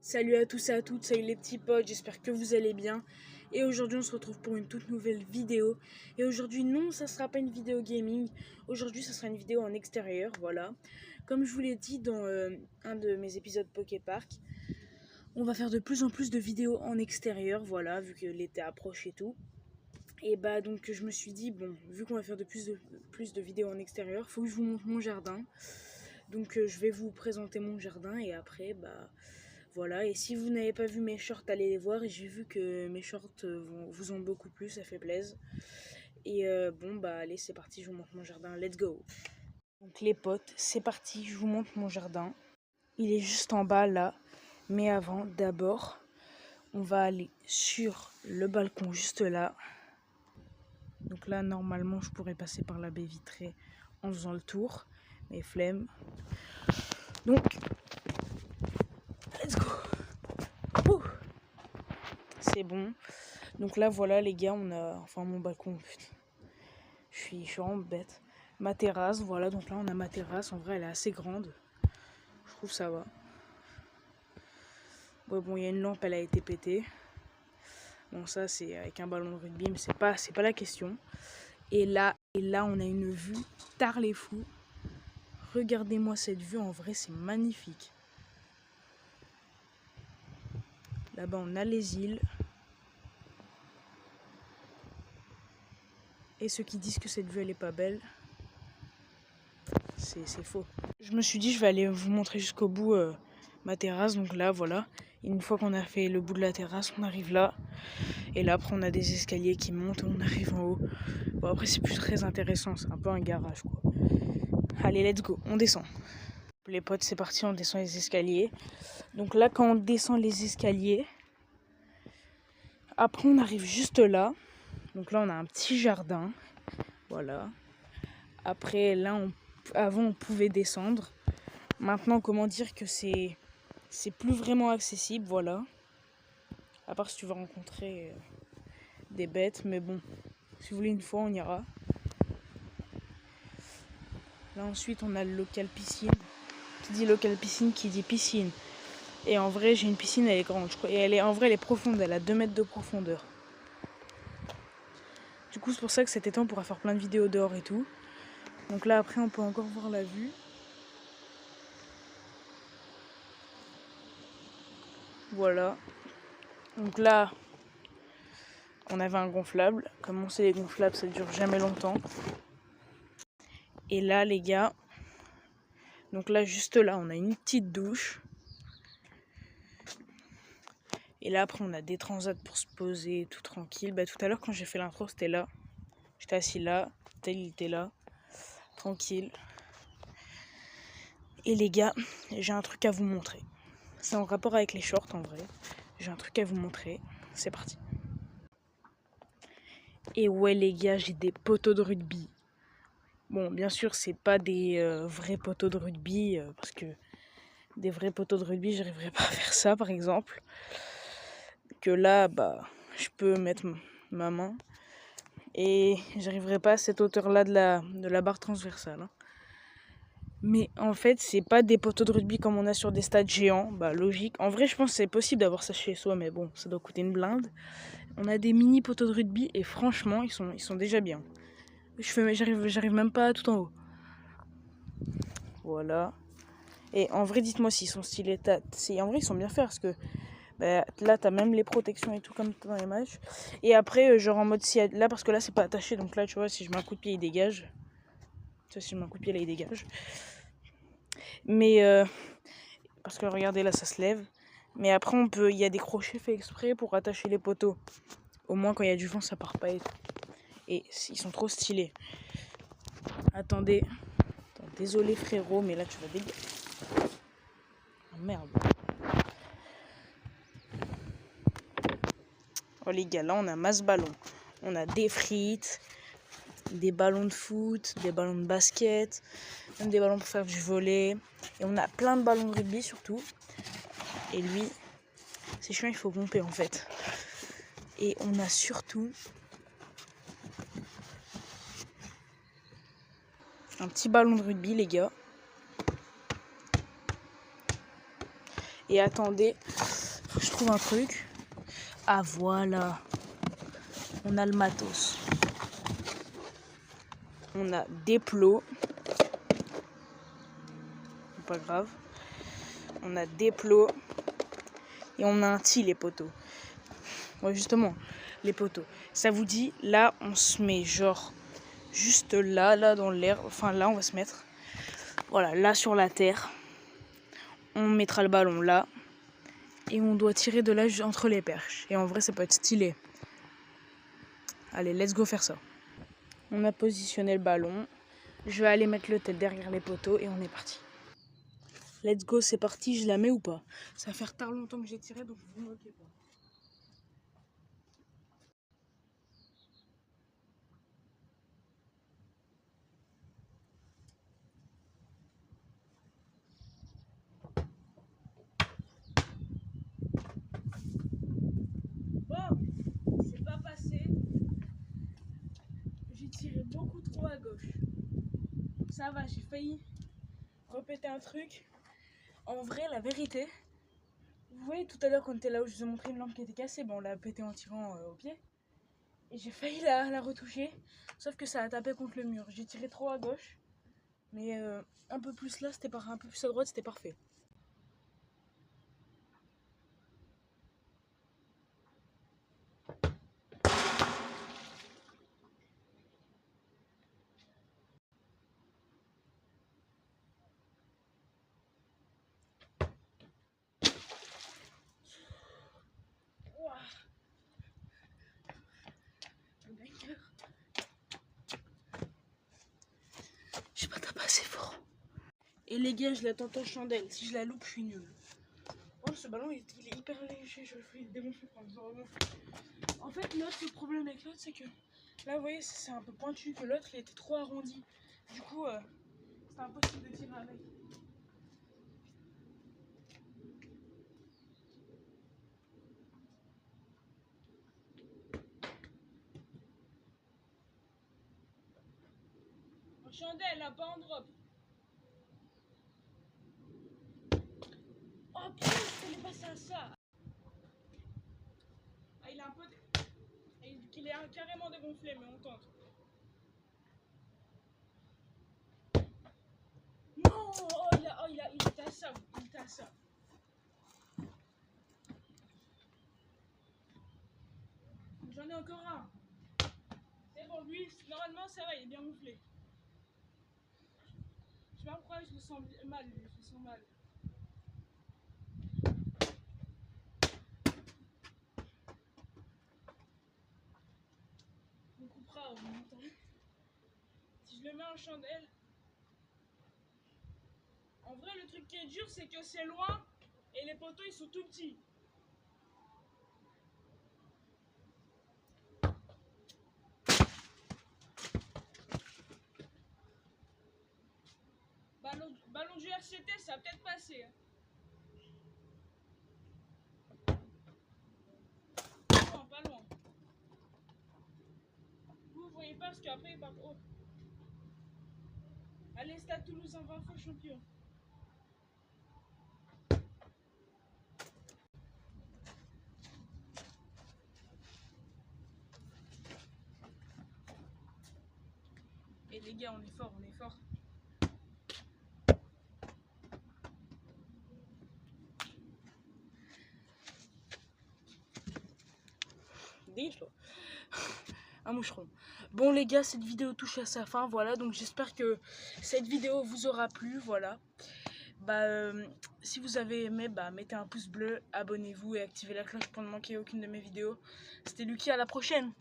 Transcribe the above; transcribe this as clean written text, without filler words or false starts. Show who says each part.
Speaker 1: Salut à tous et à toutes, salut les petits potes, j'espère que vous allez bien. Et aujourd'hui on se retrouve pour une toute nouvelle vidéo. Et aujourd'hui non, ça sera pas une vidéo gaming, aujourd'hui ça sera une vidéo en extérieur, voilà. Comme je vous l'ai dit dans un de mes épisodes Poképark, on va faire de plus en plus de vidéos en extérieur, voilà, vu que l'été approche et tout. Et bah donc je me suis dit, bon, vu qu'on va faire de plus de vidéos en extérieur, faut que je vous montre mon jardin. Donc je vais vous présenter mon jardin et après, bah... Voilà, et si vous n'avez pas vu mes shorts, allez les voir. Et j'ai vu que mes shorts vous ont beaucoup plu, ça fait plaisir. Et bon, bah allez, c'est parti, je vous montre mon jardin, let's go. Donc les potes, c'est parti, je vous montre mon jardin. Il est juste en bas là, mais avant, d'abord, on va aller sur le balcon juste là. Donc là, normalement, je pourrais passer par la baie vitrée en faisant le tour, mais flemme. Donc, let's go. C'est bon. Donc là, voilà les gars, on a... Enfin, mon balcon, putain. Je suis vraiment bête. Ma terrasse, voilà. Donc là, on a ma terrasse. En vrai, elle est assez grande. Je trouve ça va. Ouais, bon, il y a une lampe, elle a été pétée. Bon, ça, c'est avec un ballon de rugby, mais c'est pas la question. Et là, on a une vue tard les fous. Regardez-moi cette vue, en vrai, c'est magnifique. Là-bas, on a les îles. Et ceux qui disent que cette vue, elle est pas belle, c'est faux. Je me suis dit, je vais aller vous montrer jusqu'au bout ma terrasse. Donc là, voilà. Et une fois qu'on a fait le bout de la terrasse, on arrive là. Et là, après, on a des escaliers qui montent. On arrive en haut. Bon, après, c'est plus très intéressant. C'est un peu un garage, quoi. Allez, let's go. On descend. Les potes, c'est parti. On descend les escaliers. Donc là, quand on descend les escaliers, après, on arrive juste là. Donc là, on a un petit jardin. Voilà. Après, là, avant, on pouvait descendre. Maintenant, comment dire que c'est plus vraiment accessible, voilà. À part si tu veux rencontrer des bêtes, mais bon, si vous voulez une fois, on ira. Là, ensuite, on a le local piscine. Qui dit local piscine, qui dit piscine. Et en vrai, j'ai une piscine, elle est grande, je crois. Et en vrai, elle est profonde, elle a 2 mètres de profondeur. Du coup, c'est pour ça que cet été, on pourra faire plein de vidéos dehors et tout. Donc là, après, on peut encore voir la vue. Voilà. Donc là, on avait un gonflable. Comme on sait, les gonflables, ça dure jamais longtemps. Et là, les gars, donc là, juste là, on a une petite douche. Et là, après, on a des transats pour se poser, tout tranquille. Bah, tout à l'heure, quand j'ai fait l'intro, c'était là. J'étais assis là, tel il était là, tranquille. Et les gars, j'ai un truc à vous montrer. C'est en rapport avec les shorts, en vrai. J'ai un truc à vous montrer. C'est parti. Et ouais, les gars, j'ai des poteaux de rugby. Bon, bien sûr, c'est pas des vrais poteaux de rugby, parce que des vrais poteaux de rugby, j'arriverais pas à faire ça, par exemple. Que là, bah, je peux mettre ma main. Et j'arriverai pas à cette hauteur-là de la barre transversale. Hein. Mais en fait, c'est pas des poteaux de rugby comme on a sur des stades géants. Bah, logique. En vrai, je pense que c'est possible d'avoir ça chez soi, mais bon, ça doit coûter une blinde. On a des mini poteaux de rugby et franchement, ils sont déjà bien. J'arrive même pas tout en haut. Voilà. Et en vrai, dites-moi s'ils sont stylés. En vrai, ils sont bien faits parce que bah, là, t'as même les protections et tout comme dans les matchs. Et après, genre en mode là, parce que là, c'est pas attaché. Donc là, tu vois, si je mets un coup de pied, il dégage. Tu vois, si je mets un coup de pied, là, il dégage. Mais parce que regardez, là, ça se lève. Mais après, il y a des crochets faits exprès pour attacher les poteaux. Au moins, quand il y a du vent, ça part pas et tout. Et ils sont trop stylés. Attendez. Désolé, frérot, mais là, tu vas dégager. Oh, merde. Oh, les gars, là, on a masse ballon. On a des frites, des ballons de foot, des ballons de basket, même des ballons pour faire du volley. Et on a plein de ballons de rugby, surtout. Et lui, c'est chiant, il faut pomper, en fait. Et on a surtout un petit ballon de rugby, les gars. Et attendez, faut que je trouve un truc. Ah voilà. On a le matos. On a des plots. Pas grave. On a des plots. Et on a un tee, les poteaux. Ouais, justement, les poteaux. Ça vous dit, là, on se met genre juste là dans l'air. Enfin, là, on va se mettre. Voilà, là sur la terre. On mettra le ballon là. Et on doit tirer de là entre les perches. Et en vrai, ça peut être stylé. Allez, let's go faire ça. On a positionné le ballon. Je vais aller mettre le tête derrière les poteaux et on est parti. Let's go, c'est parti. Je la mets ou pas? Ça va faire tard longtemps que j'ai tiré, donc vous ne moquez pas. Bon, c'est pas passé. J'ai tiré beaucoup trop à gauche. Ça va, j'ai failli répéter un truc. En vrai, la vérité, vous voyez tout à l'heure quand on était là où je vous ai montré une lampe qui était cassée, bon, on l'a pété en tirant au pied. Et j'ai failli la retoucher, sauf que ça a tapé contre le mur. J'ai tiré trop à gauche, mais un peu plus là, c'était un peu plus à droite, c'était parfait. J'ai pas tapé assez fort. Et les gars, je la tente en chandelle. Si je la loupe, je suis nul. Oh, ce ballon, il est hyper léger. Je vais le démonter quand je remonte. En fait, le problème avec l'autre, c'est que là, vous voyez, c'est un peu pointu. Que l'autre, il était trop arrondi. Du coup, c'est impossible de tirer avec. En chandelle, là, pas en drop. Oh putain, il est passé à ça. Ah, il est un peu. Il est carrément dégonflé, mais on tente. Non, il était à ça. Il était à ça. J'en ai encore un. C'est bon, lui, normalement, ça va, il est bien gonflé. Je sais pas pourquoi je le sens mal, lui, je le sens mal. On coupera au montant. Si je le mets en chandelle. En vrai, le truc qui est dur, c'est que c'est loin et les poteaux, ils sont tout petits. Ballon du RCT, ça a peut-être passé. Hein. Pas loin. Vous voyez pas parce qu'après il part haut. Allez, Stade Toulousain 20 fois champion. Et les gars, on est fort, on est fort. Un moucheron. Bon les gars, cette vidéo touche à sa fin, voilà, donc j'espère que cette vidéo vous aura plu, voilà. Si vous avez aimé, mettez un pouce bleu, abonnez-vous et activez la cloche pour ne manquer aucune de mes vidéos. C'était Lucky, à la prochaine.